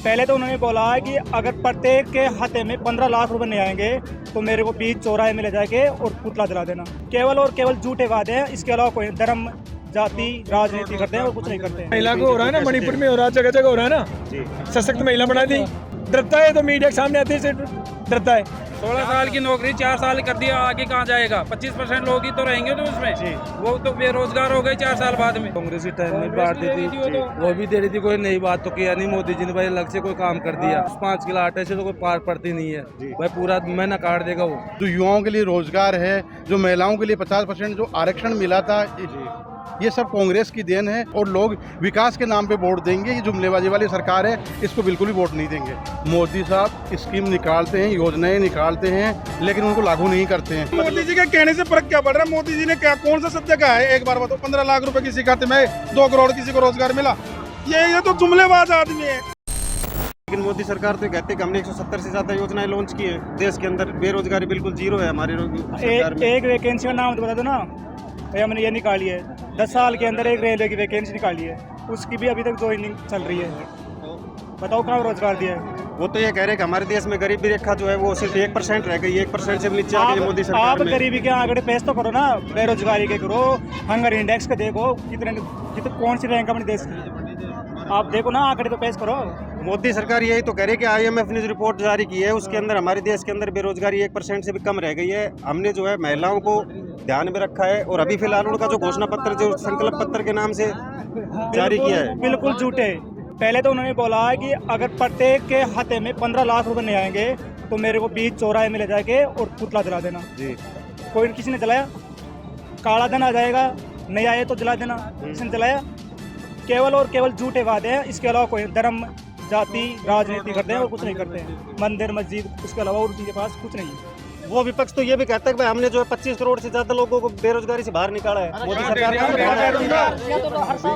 पहले तो उन्होंने बोला कि अगर प्रत्येक के खाते में 15 लाख रुपए नहीं आएंगे तो मेरे को बीच चौराहे में ले जाके और पुतला जला देना। केवल और केवल झूठे वादे हैं, इसके अलावा कोई धर्म जाति राजनीति करते हैं और कुछ नहीं करते हैं। महिला को हो रहा है ना, मणिपुर में हो रहा है, जगह जगह हो रहा है ना, सशक्त महिला बना दी। डरता है तो मीडिया के सामने आते से डरता है। 16 साल की नौकरी 4 साल कर दिया, आगे कहाँ जाएगा? 25% लोग ही तो रहेंगे तो उसमें, वो तो बेरोजगार हो गए 4 साल बाद में। कांग्रेस की टाइम में बांट दी थी, वो भी दे रही थी, कोई नई बात तो किया नहीं। मोदी जी ने भाई अलग से कोई काम कर दिया। 5 किलो आटे से तो कोई पार पड़ती नहीं है भाई, पूरा महीना काट देगा वो। जो युवाओं के लिए रोजगार है, जो महिलाओं के लिए 50% जो आरक्षण मिला था, ये सब कांग्रेस की देन है। और लोग विकास के नाम पे वोट देंगे। ये जुमलेबाजी वाली सरकार है, इसको बिल्कुल भी वोट नहीं देंगे। मोदी साहब स्कीम निकालते हैं, योजनाएं निकालते हैं, लेकिन उनको लागू नहीं करते हैं। मोदी जी के कहने से फर्क क्या पड़ रहा है? मोदी जी ने क्या कौन सा सत्य कहा है? एक बार बताओ। 15 लाख रुपए किसी खाते में, 2 करोड़ किसी को रोजगार मिला। ये तो जुमलेबाज आदमी है। लेकिन मोदी सरकार तो कहते हैं कि हमने 170 से ज्यादा योजनाएं लॉन्च की है देश के अंदर। बेरोजगारी बिल्कुल जीरो है हमारी सरकार में। एक वैकेंसी का नाम तो बता दो ना भाई, हमने ये निकाली है 10 साल के अंदर, एक रेलवे की वैकेंसी निकाली है, उसकी भी अभी तक ज्वाइनिंग चल रही है। बताओ कहाँ रोजगार दिया है? वो तो ये कह रहे हैं कि हमारे देश में गरीबी रेखा जो है वो सिर्फ 1% रह गई, 1% से भी नीचे आ गई मोदी सरकार आप में। गरीबी के आंकड़े पेश तो करो ना, बेरोजगारी के करो, हंगर इंडेक्स के देखो कितने कौन सी रैंक अपने देश की, आप देखो ना, आंकड़े तो पेश करो। मोदी सरकार यही तो कह रही है कि IMF ने जो रिपोर्ट जारी की है उसके अंदर हमारे देश के अंदर बेरोजगारी 1% से भी कम रह गई है। हमने जो है महिलाओं को ध्यान में रखा है और अभी फिलहाल उनका जो घोषणा पत्र, जो संकल्प पत्र के नाम से जारी किया है, बिल्कुल झूठे। पहले तो उन्होंने बोला कि अगर प्रत्येक के खाते में 15 लाख रुपए नहीं आएंगे तो मेरे को बीच चौराहे में ले जाके और पुतला जला देना। कोई किसी ने जलाया? काला धन आ जाएगा, नहीं आए तो जला देना, किसी ने जलाया? केवल और केवल झूठे वादे हैं, इसके अलावा कोई धर्म जाति राजनीति करते हैं और कुछ नहीं करते हैं। मंदिर मस्जिद, उसके अलावा और उनके पास कुछ नहीं है। वो विपक्ष तो ये भी कहता है कि भाई हमने जो है 25 करोड़ से ज्यादा लोगों को बेरोजगारी से बाहर निकाला है। मोदी सरकार का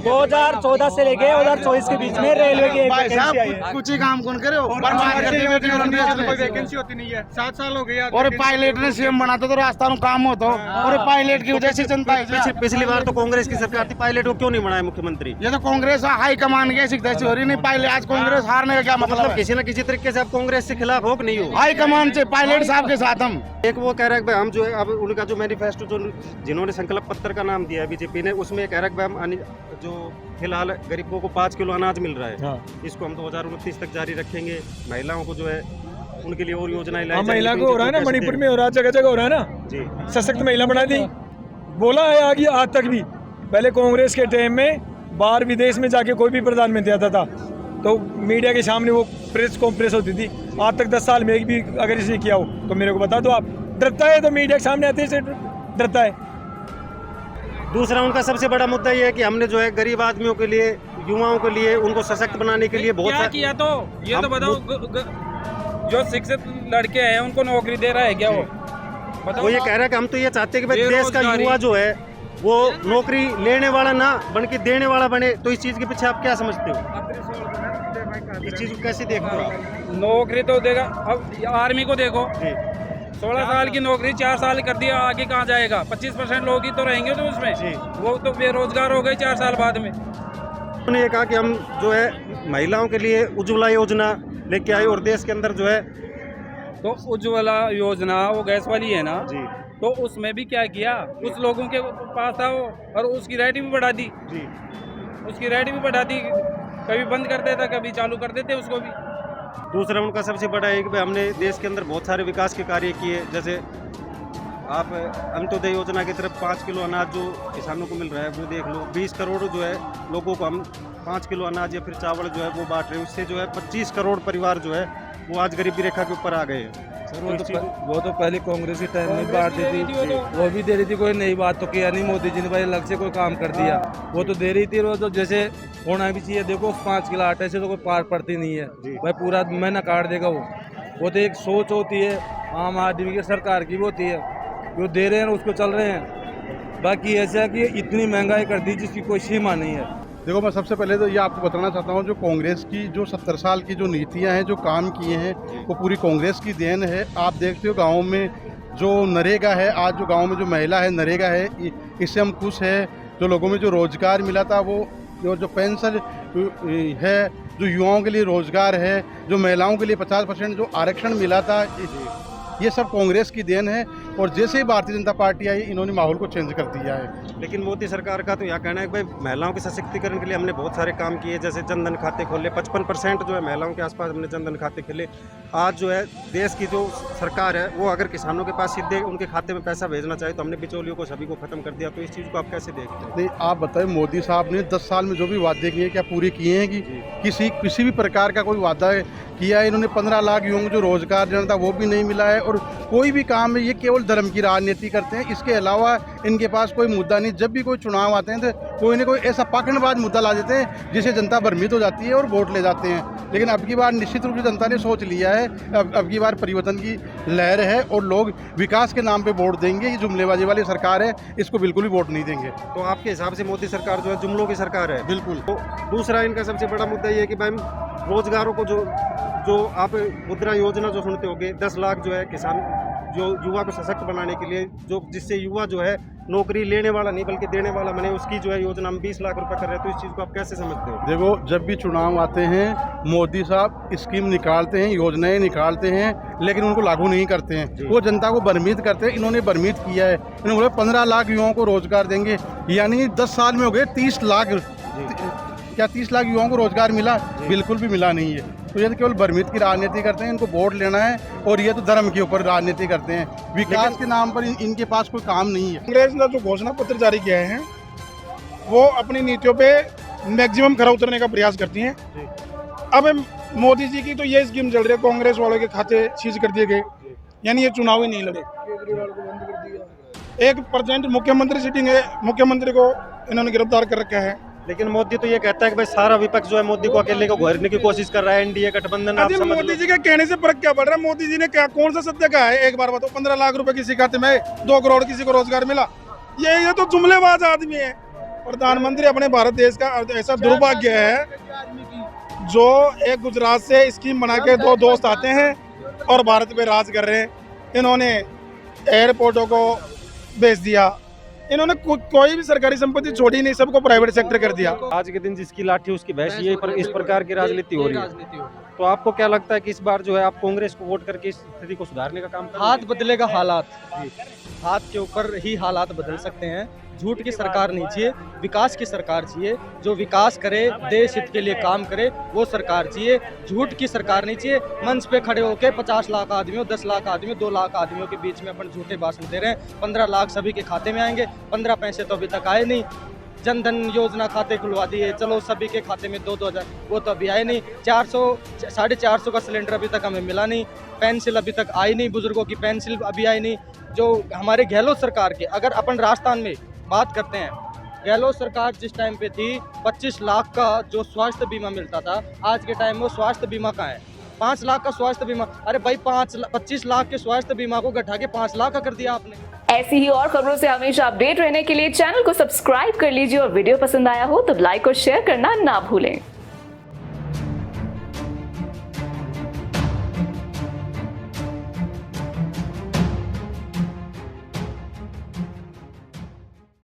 2014 से लेके 2024 के बीच में रेलवे की एक वैकेंसी आई है। कुछ ही काम कौन करे? वैकेंसी होती नहीं है। 7 साल हो गए और पायलट ने सीएम बनाता तो रास्ता में काम होता और पायलट की वजह से जनता पिछली बार तो कांग्रेस की सरकार थी, पायलट को क्यों नहीं बनाया मुख्यमंत्री? ये तो कांग्रेस हाई कमान के शिकायत हो रही नहीं। पायलट आज कांग्रेस हारने का क्या मतलब? किसी न किसी तरीके से आप कांग्रेस से खिलाफ हो कि नहीं हो? हाई कमान से पायलट साहब के साथ हम एक वो कह रहा है कि भाई हम जो है अब उनका जो मैनिफेस्टो जो जिन्होंने संकल्प पत्र का नाम दिया है बीजेपी ने, उसमें कह रहा है कि भाई हम जो फिलहाल गरीबों को 5 किलो अनाज मिल रहा है, इसको हम 2029 तक जारी रखेंगे। महिलाओं को जो है उनके लिए और योजनाएं लाई जाएंगी। महिला को हो रहा है ना, मणिपुर में हो रहा है, जगह जगह हो रहा है ना, सशक्त महिला बना दी। बोला है आगे आज तक भी। पहले कांग्रेस के टाइम में बाहर विदेश में जाके कोई भी प्रधानमंत्री आता था तो मीडिया के सामने वो प्रेस कॉन्फ्रेंस होती थी। आज तक 10 साल में एक भी अगर इसने किया हो तो मेरे को बता दो आप। डरता है तो मीडिया के सामने आते से डरता है। दूसरा उनका सबसे बड़ा मुद्दा ये है कि हमने जो है गरीब आदमियों के लिए, युवाओं के लिए, उनको सशक्त बनाने के लिए बहुत क्या किया। तो ये तो बताओ, जो शिक्षित लड़के हैं उनको नौकरी दे रहा है क्या वो? वो ये कह रहा है कि हम तो ये चाहते हैं कि भाई देश का युवा जो है वो नौकरी लेने वाला ना बन के देने वाला बने। तो इस चीज के पीछे आप क्या समझते हो? इस चीज को कैसे देखते हो आप? नौकरी तो देगा। अब आर्मी को देखो, 16 साल की नौकरी 4 साल कर दिया, आगे कहाँ जाएगा? 25% लोग ही तो रहेंगे तो उसमें, वो तो बेरोजगार हो गए 4 साल बाद में। उन्होंने ये कहा कि हम जो है महिलाओं के लिए उज्ज्वला योजना लेके आए और देश के अंदर जो है तो उज्ज्वला योजना वो गैस वाली है ना जी, तो उसमें भी क्या किया, कुछ लोगों के पास था वो, और उसकी रेट भी बढ़ा दी जी, उसकी रेट भी बढ़ा दी। कभी बंद कर देता, कभी चालू कर देते उसको भी। दूसरा उनका सबसे बड़ा है कि भाई हमने देश के अंदर बहुत सारे विकास के कार्य किए। जैसे आप अंत्योदय योजना की तरफ 5 किलो अनाज जो किसानों को मिल रहा है वो देख लो। 20 करोड़ जो है लोगों को हम 5 किलो अनाज या फिर चावल जो है वो बांट रहे हैं। उससे जो है 25 करोड़ परिवार जो है वो आज गरीबी रेखा के ऊपर आ गए हैं। वो तो पहले कांग्रेस की टाइम में बांट दी थी, वो भी दे रही थी, कोई नई बात तो किया नहीं। मोदी जी ने भाई अलग से कोई काम कर दिया, वो तो दे रही थी। वो तो जैसे होना भी चाहिए। देखो 5 किलो आटे से तो कोई पार पड़ती नहीं है भाई, पूरा महीना काट देगा वो तो एक सोच होती है आम आदमी की, सरकार की भी होती है, जो दे रहे हैं उसको चल रहे हैं। बाकी ऐसा है कि इतनी महंगाई कर दी जिसकी कोई सीमा नहीं है। देखो, मैं सबसे पहले तो ये आपको बताना चाहता हूँ, जो कांग्रेस की जो 70 साल की जो नीतियाँ हैं, जो काम किए हैं, वो पूरी कांग्रेस की देन है। आप देखते हो गाँव में जो नरेगा है, आज जो गाँव में जो महिला है नरेगा है, इससे हम खुश हैं। जो लोगों में जो रोजगार मिला था, वो जो पेंशन है जो युवाओं के लिए रोजगार है, जो महिलाओं के लिए 50% जो आरक्षण मिला था, ये सब कांग्रेस की देन है। और जैसे ही भारतीय जनता पार्टी आई, इन्होंने माहौल को चेंज कर दिया है। लेकिन मोदी सरकार का तो यह कहना है कि भाई महिलाओं के सशक्तिकरण के लिए हमने बहुत सारे काम किए, जैसे जनधन खाते खोले, 55% जो है महिलाओं के आसपास हमने जनधन खाते खोले। आज जो है देश की जो सरकार है वो अगर किसानों के पास सीधे उनके खाते में पैसा भेजना चाहे तो हमने बिचौलियों को सभी को खत्म कर दिया। तो इस चीज़ को आप कैसे देखते हैं? नहीं, आप बताएं, मोदी साहब ने 10 साल में जो भी वादे किए क्या पूरे किए हैं? कि किसी भी प्रकार का कोई वादा किया है? इन्होंने 15 लाख युवाओं को जो रोजगार देना था वो भी नहीं मिला है। और कोई भी काम है ये केवल धर्म की राजनीति करते हैं, इसके अलावा इनके पास कोई मुद्दा नहीं। जब भी कोई चुनाव आते हैं तो कोई ना कोई ऐसा पाखंडबाज मुद्दा ला देते हैं जिससे जनता भ्रमित हो जाती है और वोट ले जाते हैं। लेकिन अब की बार निश्चित रूप से जनता ने सोच लिया है, अब की बार परिवर्तन की लहर है और लोग विकास के नाम पे वोट देंगे। ये जुमलेबाजी वाली सरकार है, इसको बिल्कुल भी वोट नहीं देंगे। तो आपके हिसाब से मोदी सरकार जो है जुमलों की सरकार है? बिल्कुल। तो दूसरा इनका सबसे बड़ा मुद्दा ये है कि भाई रोजगारों को जो आप मुद्रा योजना जो सुनते होंगे, 10 लाख जो है किसान जो युवा को सशक्त बनाने के लिए, जो जिससे युवा जो है नौकरी लेने वाला नहीं बल्कि देने वाला बने, उसकी जो है योजना हम 20 लाख रुपए कर रहे हैं। तो इस चीज़ को आप कैसे समझते हो? देखो, जब भी चुनाव आते हैं मोदी साहब स्कीम निकालते हैं, योजनाएं निकालते हैं, लेकिन उनको लागू नहीं करते हैं। वो जनता को भ्रमित करते हैं। इन्होंने भ्रमित किया है। इन्होंने बोला 15 लाख युवाओं को रोजगार देंगे, यानी 10 साल में हो गए 30 लाख। क्या 30 लाख युवाओं को रोजगार मिला? बिल्कुल भी मिला नहीं है। तो ये तो केवल भ्रमित की राजनीति करते हैं। इनको वोट लेना है और ये तो धर्म के ऊपर राजनीति करते हैं। विकास के नाम पर इनके पास कोई काम नहीं है। कांग्रेस ने जो घोषणा पत्र जारी किया है वो अपनी नीतियों पे मैक्सिमम खरा उतरने का प्रयास करती हैं। अब मोदी जी की तो ये स्कीम चल रही है, कांग्रेस वालों के खाते सीज कर दिए गए, यानी ये चुनाव ही नहीं लड़े। 1% मुख्यमंत्री सिटिंग है, मुख्यमंत्री को इन्होंने गिरफ्तार कर रखा है। लेकिन मोदी तो ये कहता है कि भाई सारा विपक्ष जो है मोदी को अकेले को घेरने की कोशिश कर रहा है। एनडीए गठबंधन आप समझ लो। मोदी जी के कहने से फर्क क्या पड़ रहा है? मोदी जी ने क्या कौन सा सत्य कहा है? एक बार बताओ। 15 लाख रुपए किसी खाते में, 2 करोड़ किसी को रोजगार मिला। ये तो जुमलेबाज आदमी है। प्रधानमंत्री अपने भारत देश का ऐसा दुर्भाग्य है जो एक गुजरात से स्कीम बना के 2 दोस्त आते हैं और भारत पे राज कर रहे हैं। इन्होंने एयरपोर्टों को बेच दिया, इन्होंने कोई भी सरकारी संपत्ति छोड़ी नहीं, सबको प्राइवेट सेक्टर कर दिया। आज के दिन जिसकी लाठी उसकी भैंस, ये इस प्रकार की राजनीति हो रही है। तो आपको क्या लगता है कि इस बार जो है आप कांग्रेस को वोट करके इस स्थिति को सुधारने का काम करेंगे? हाथ बदलेगा हालात, हाथ के ऊपर ही हालात बदल सकते हैं। झूठ की सरकार नहीं चाहिए, विकास की सरकार चाहिए। जो विकास करे, देश हित के लिए काम करे, वो सरकार चाहिए। झूठ की सरकार नहीं चाहिए। मंच पे खड़े होकर 50 लाख आदमियों, 10 लाख आदमियों, 2 लाख आदमियों के बीच में अपन झूठे भाषण दे रहे हैं। 15 लाख सभी के खाते में आएंगे, 15 पैसे तो अभी तक आए नहीं। जनधन योजना खाते खुलवा दिए, चलो सभी के खाते में 2-2 हज़ार, वो तो अभी आए नहीं। 400-450 का सिलेंडर अभी तक हमें मिला नहीं। पेंसिल अभी तक आई नहीं, बुजुर्गों की पेंसिल अभी आई नहीं। जो हमारे गहलोत सरकार के, अगर अपन राजस्थान में बात करते हैं, गहलोत सरकार जिस टाइम पे थी 25 लाख का जो स्वास्थ्य बीमा मिलता था, आज के टाइम में वो स्वास्थ्य बीमा कहाँ है? 5 लाख का स्वास्थ्य बीमा। अरे भाई 25 लाख के स्वास्थ्य बीमा को घटा के 5 लाख का कर दिया आपने। ऐसी ही और खबरों से हमेशा अपडेट रहने के लिए चैनल को सब्सक्राइब कर लीजिए और वीडियो पसंद आया हो तो लाइक और शेयर करना ना भूलें।